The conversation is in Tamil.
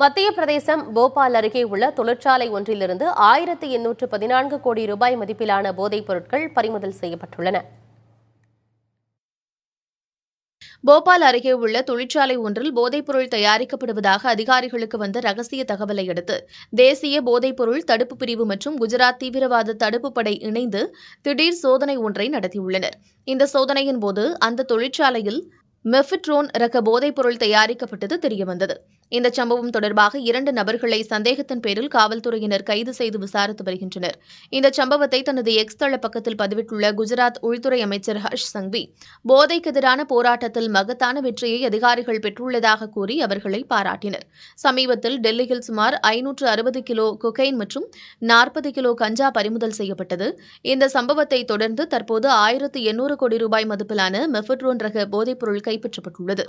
மத்திய பிரதேசம் போபால் அருகே உள்ள தொழிற்சாலை ஒன்றிலிருந்து 1814 கோடி ரூபாய் மதிப்பிலான போதைப் பொருட்கள் பறிமுதல் செய்யப்பட்டுள்ளன. போபால் அருகே உள்ள தொழிற்சாலை ஒன்றில் போதைப்பொருள் தயாரிக்கப்படுவதாக அதிகாரிகளுக்கு வந்த ரகசிய தகவலை அடுத்து தேசிய போதைப்பொருள் தடுப்பு பிரிவு மற்றும் குஜராத் தீவிரவாத தடுப்பு படை இணைந்து திடீர் சோதனை ஒன்றை நடத்தியுள்ளனர். இந்த சோதனையின் போது அந்த தொழிற்சாலையில் மெஃபிட்ரோன் ரக போதைப்பொருள் தயாரிக்கப்பட்டது தெரியவந்தது. இந்த சம்பவம் தொடர்பாக 2 நபர்களை சந்தேகத்தின் பேரில் காவல்துறையினர் கைது செய்து விசாரித்து வருகின்றனர். இந்த சம்பவத்தை தனது எக்ஸ் தள பக்கத்தில் பதிவிட்டுள்ள குஜராத் உள்துறை அமைச்சர் ஹர்ஷ் சங்வி, போதைக்கு எதிரான போராட்டத்தில் மகத்தான வெற்றியை அதிகாரிகள் பெற்றுள்ளதாக கூறி அவர்களை பாராட்டினர். சமீபத்தில் டெல்லியில் சுமார் 560 கிலோ கொகைன் மற்றும் 40 கிலோ கஞ்சா பறிமுதல் செய்யப்பட்டது. இந்த சம்பவத்தை தொடர்ந்து தற்போது 1800 கோடி ரூபாய் மதிப்பிலான மெஃபிட்ரோன் ரக போதைப்பொருள் கைப்பற்றப்பட்டுள்ளது.